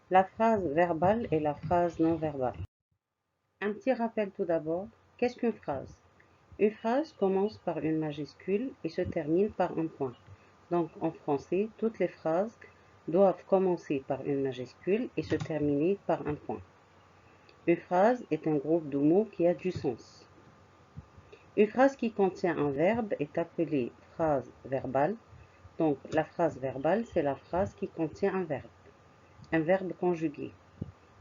la phrase verbale et la phrase non verbale. Un petit rappel tout d'abord. Qu'est-ce qu'une phrase? Une phrase commence par une majuscule et se termine par un point. Donc en français, toutes les phrases doivent commencer par une majuscule et se terminer par un point. Une phrase est un groupe de mots qui a du sens. Une phrase qui contient un verbe est appelée phrase verbale. Donc la phrase verbale, c'est la phrase qui contient un verbe conjugué.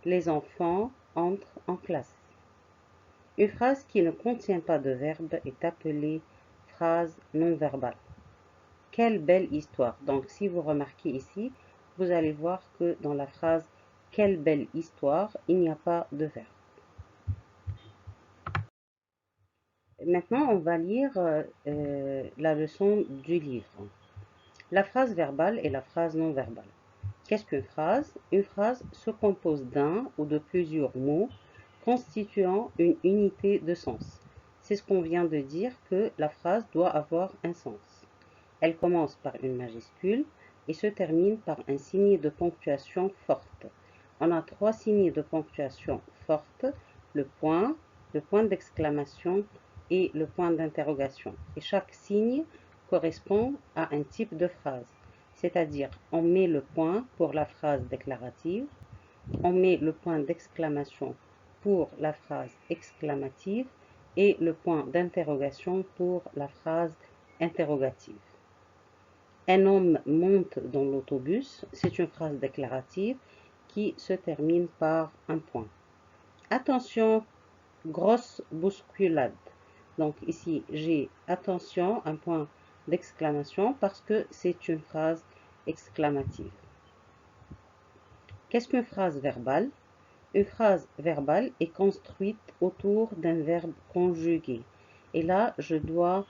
Les enfants entrent en classe. Une phrase qui ne contient pas de verbe est appelée phrase non verbale. Quelle belle histoire! Donc si vous remarquez ici, vous allez voir que dans la phrase quelle belle histoire, il n'y a pas de verbe. Maintenant, on va lire la leçon du livre. La phrase verbale et la phrase non verbale. Qu'est-ce qu'une phrase? Une phrase se compose d'un ou de plusieurs mots constituant une unité de sens. C'est ce qu'on vient de dire, que la phrase doit avoir un sens. Elle commence par une majuscule et se termine par un signe de ponctuation forte. On a 3 signes de ponctuation forte, le point d'exclamation et le point d'interrogation. Et chaque signe correspond à un type de phrase. C'est-à-dire, on met le point pour la phrase déclarative, on met le point d'exclamation pour la phrase exclamative et le point d'interrogation pour la phrase interrogative. Un homme monte dans l'autobus, c'est une phrase déclarative qui se termine par un point. Attention, grosse bousculade. Donc ici, j'ai attention, un point d'exclamation parce que c'est une phrase exclamative. Qu'est-ce qu'une phrase verbale? Une phrase verbale est construite autour d'un verbe conjugué. Et là, je dois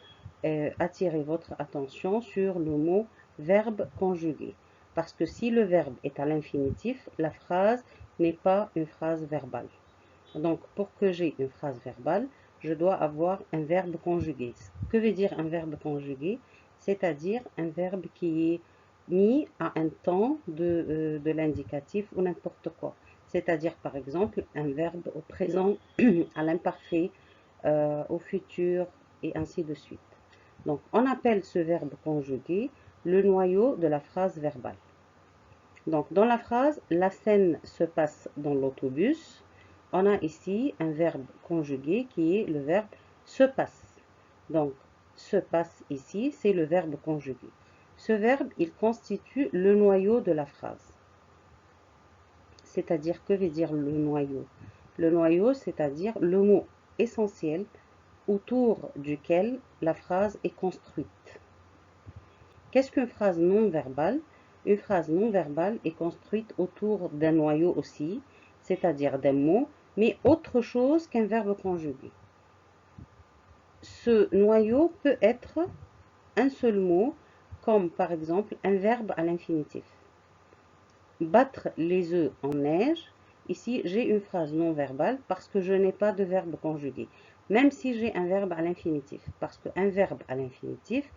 attirer votre attention sur le mot verbe conjugué. Parce que si le verbe est à l'infinitif, la phrase n'est pas une phrase verbale. Donc, pour que j'ai une phrase verbale, je dois avoir un verbe conjugué. Que veut dire un verbe conjugué? C'est-à-dire un verbe qui est mis à un temps de l'indicatif ou n'importe quoi. C'est-à-dire, par exemple, un verbe au présent, à l'imparfait, au futur, et ainsi de suite. Donc, on appelle ce verbe conjugué le noyau de la phrase verbale. Donc, dans la phrase, la scène se passe dans l'autobus. On a ici un verbe conjugué qui est le verbe se passe. Donc, se passe ici, c'est le verbe conjugué. Ce verbe, il constitue le noyau de la phrase. C'est-à-dire, que veut dire le noyau? Le noyau, c'est-à-dire le mot essentiel autour duquel la phrase est construite. Qu'est-ce qu'une phrase non verbale? Une phrase non verbale est construite autour d'un noyau aussi, c'est-à-dire d'un mot, mais autre chose qu'un verbe conjugué. Ce noyau peut être un seul mot, comme par exemple un verbe à l'infinitif. Battre les œufs en neige. Ici, j'ai une phrase non verbale parce que je n'ai pas de verbe conjugué. Même si j'ai un verbe à l'infinitif, parce qu'un verbe à l'infinitif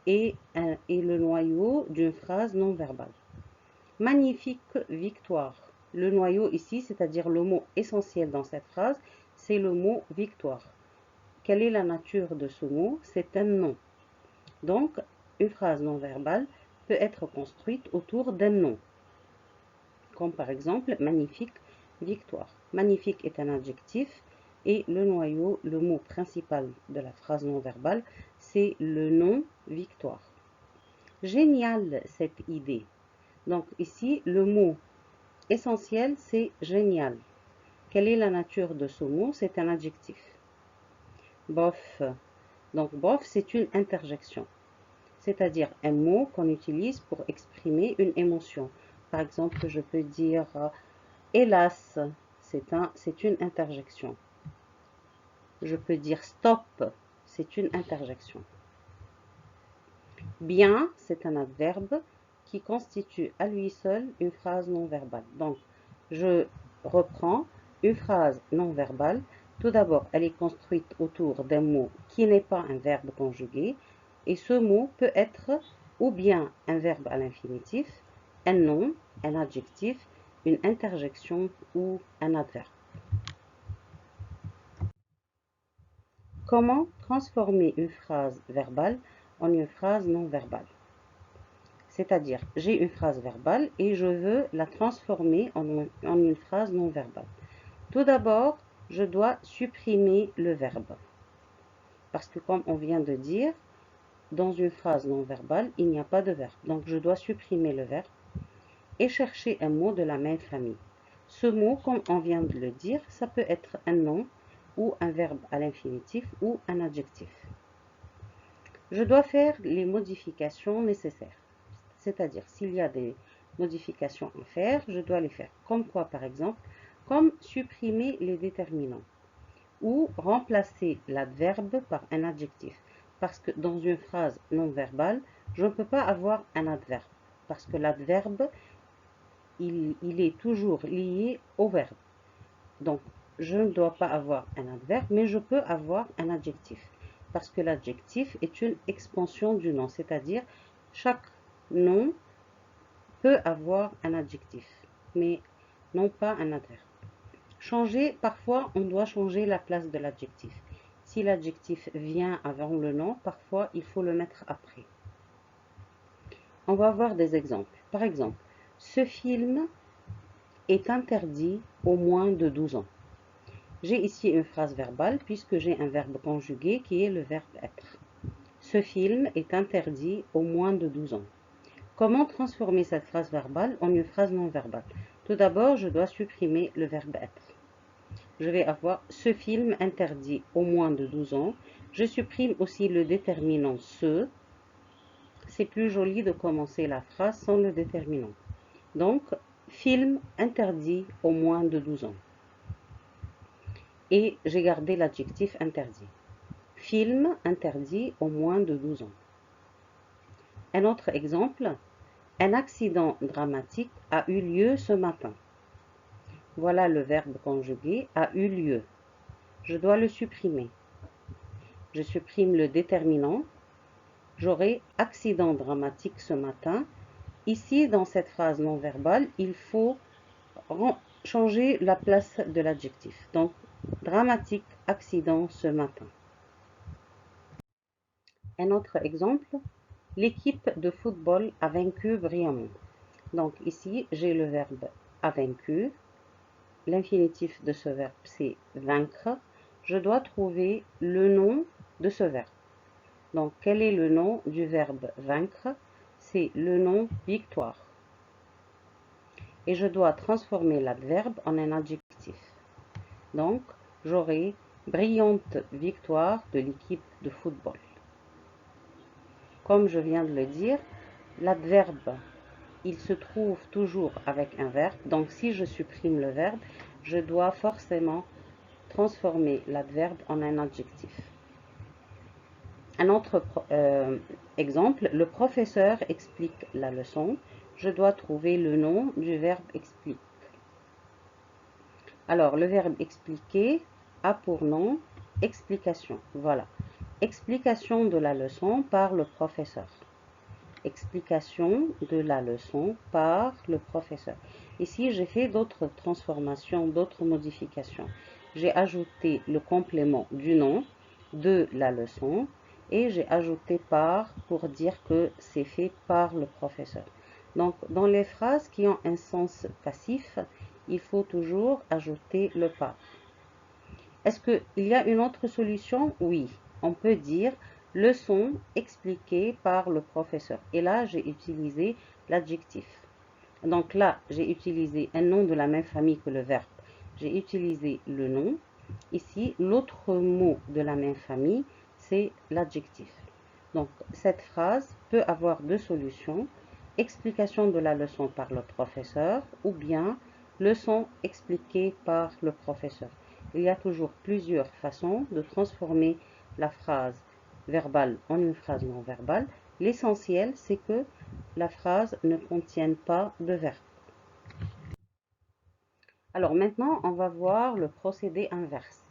est le noyau d'une phrase non verbale. Magnifique victoire. Le noyau ici, c'est-à-dire le mot essentiel dans cette phrase, c'est le mot victoire. Quelle est la nature de ce mot? C'est un nom. Donc, une phrase non verbale peut être construite autour d'un nom. Comme par exemple, magnifique victoire. Magnifique est un adjectif et le noyau, le mot principal de la phrase non verbale, c'est le nom victoire. Génial cette idée. Donc ici, le mot essentiel, c'est génial. Quelle est la nature de ce mot? C'est un adjectif. Bof. Donc bof, c'est une interjection. C'est-à-dire un mot qu'on utilise pour exprimer une émotion. Par exemple, je peux dire hélas, c'est une interjection. Je peux dire stop, c'est une interjection. Bien, c'est un adverbe qui constitue à lui seul une phrase non verbale. Donc, je reprends une phrase non verbale. Tout d'abord, elle est construite autour d'un mot qui n'est pas un verbe conjugué. Et ce mot peut être ou bien un verbe à l'infinitif, un nom, un adjectif, une interjection ou un adverbe. Comment transformer une phrase verbale en une phrase non verbale? C'est-à-dire, j'ai une phrase verbale et je veux la transformer en une phrase non verbale. Tout d'abord, je dois supprimer le verbe. Parce que comme on vient de dire, dans une phrase non verbale, il n'y a pas de verbe. Donc, je dois supprimer le verbe et chercher un mot de la même famille. Ce mot, comme on vient de le dire, ça peut être un nom ou un verbe à l'infinitif ou un adjectif. Je dois faire les modifications nécessaires. C'est-à-dire, s'il y a des modifications à faire, je dois les faire. Comme quoi, par exemple, comme supprimer les déterminants ou remplacer l'adverbe par un adjectif. Parce que dans une phrase non verbale, je ne peux pas avoir un adverbe. Parce que l'adverbe, il est toujours lié au verbe. Donc, je ne dois pas avoir un adverbe, mais je peux avoir un adjectif. Parce que l'adjectif est une expansion du nom, c'est-à-dire chaque nom peut avoir un adjectif, mais non pas un adverbe. Changer, parfois, on doit changer la place de l'adjectif. Si l'adjectif vient avant le nom, parfois, il faut le mettre après. On va voir des exemples. Par exemple, ce film est interdit aux moins de 12 ans. J'ai ici une phrase verbale puisque j'ai un verbe conjugué qui est le verbe être. Ce film est interdit aux moins de 12 ans. Comment transformer cette phrase verbale en une phrase non verbale? Tout d'abord, je dois supprimer le verbe être. Je vais avoir ce film interdit aux moins de 12 ans. Je supprime aussi le déterminant ce. C'est plus joli de commencer la phrase sans le déterminant. Donc, film interdit aux moins de 12 ans. Et j'ai gardé l'adjectif interdit. Film interdit aux moins de 12 ans. Un autre exemple, un accident dramatique a eu lieu ce matin. Voilà le verbe conjugué a eu lieu. Je dois le supprimer. Je supprime le déterminant. J'aurai accident dramatique ce matin. Ici, dans cette phrase non verbale, il faut changer la place de l'adjectif. Donc, dramatique, accident ce matin. Un autre exemple, l'équipe de football a vaincu brillamment. Donc ici, j'ai le verbe a vaincu. L'infinitif de ce verbe, c'est vaincre. Je dois trouver le nom de ce verbe. Donc, quel est le nom du verbe vaincre? C'est le nom victoire. Et je dois transformer l'adverbe en un adjectif. Donc, j'aurai brillante victoire de l'équipe de football. Comme je viens de le dire, l'adverbe, il se trouve toujours avec un verbe. Donc, si je supprime le verbe, je dois forcément transformer l'adverbe en un adjectif. Un autre exemple, le professeur explique la leçon. Je dois trouver le nom du verbe explique. Alors, le verbe expliquer a pour nom explication. Voilà. Explication de la leçon par le professeur. Explication de la leçon par le professeur. Ici, j'ai fait d'autres transformations, d'autres modifications. J'ai ajouté le complément du nom de la leçon et j'ai ajouté par pour dire que c'est fait par le professeur. Donc, dans les phrases qui ont un sens passif, il faut toujours ajouter le par. Est-ce qu'il y a une autre solution? Oui, on peut dire leçon expliquée par le professeur. Et là, j'ai utilisé l'adjectif. Donc là, j'ai utilisé un nom de la même famille que le verbe. J'ai utilisé le nom. Ici, l'autre mot de la même famille, c'est l'adjectif. Donc, cette phrase peut avoir deux solutions. Explication de la leçon par le professeur ou bien leçon expliquée par le professeur. Il y a toujours plusieurs façons de transformer la phrase verbale en une phrase non verbale. L'essentiel, c'est que la phrase ne contienne pas de verbe. Alors maintenant, on va voir le procédé inverse.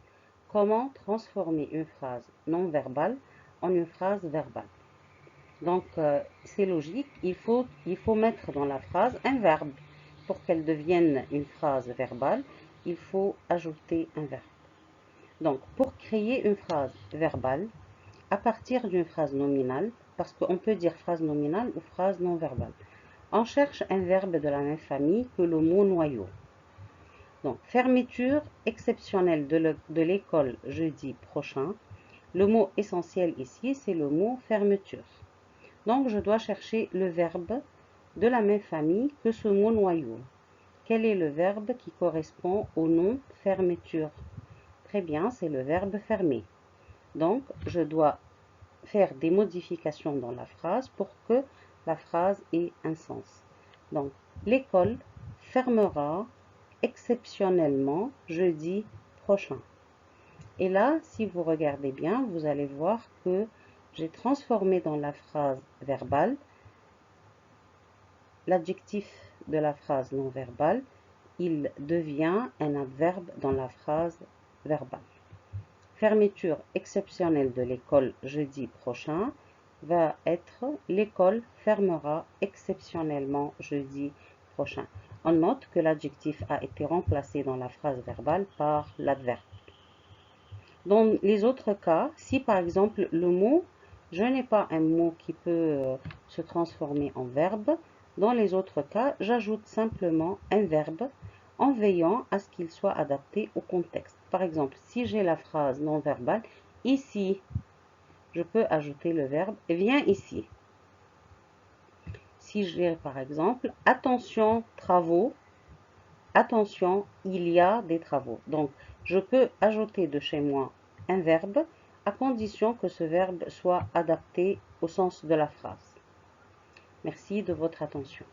Comment transformer une phrase non verbale en une phrase verbale. Donc, c'est logique, il faut mettre dans la phrase un verbe. pour qu'elle devienne une phrase verbale, il faut ajouter un verbe. Donc, pour créer une phrase verbale, à partir d'une phrase nominale, parce qu'on peut dire phrase nominale ou phrase non verbale, on cherche un verbe de la même famille que le mot noyau. Donc, fermeture exceptionnelle de l'école jeudi prochain. Le mot essentiel ici, c'est le mot fermeture. Donc, je dois chercher le verbe de la même famille que ce mot noyau. Quel est le verbe qui correspond au nom fermeture? Très bien, c'est le verbe fermer. Donc, je dois faire des modifications dans la phrase pour que la phrase ait un sens. Donc, l'école fermera exceptionnellement jeudi prochain. Et là, si vous regardez bien, vous allez voir que j'ai transformé dans la phrase verbale l'adjectif de la phrase non verbale. Il devient un adverbe dans la phrase verbale. Fermeture exceptionnelle de l'école jeudi prochain va être l'école fermera exceptionnellement jeudi prochain. On note que l'adjectif a été remplacé dans la phrase verbale par l'adverbe. Dans les autres cas, si par exemple le mot, je n'ai pas un mot qui peut se transformer en verbe, dans les autres cas, j'ajoute simplement un verbe en veillant à ce qu'il soit adapté au contexte. Par exemple, si j'ai la phrase non verbale, ici, je peux ajouter le verbe viens ici. Si j'ai par exemple attention travaux, attention il y a des travaux. Donc je peux ajouter de chez moi un verbe à condition que ce verbe soit adapté au sens de la phrase. Merci de votre attention.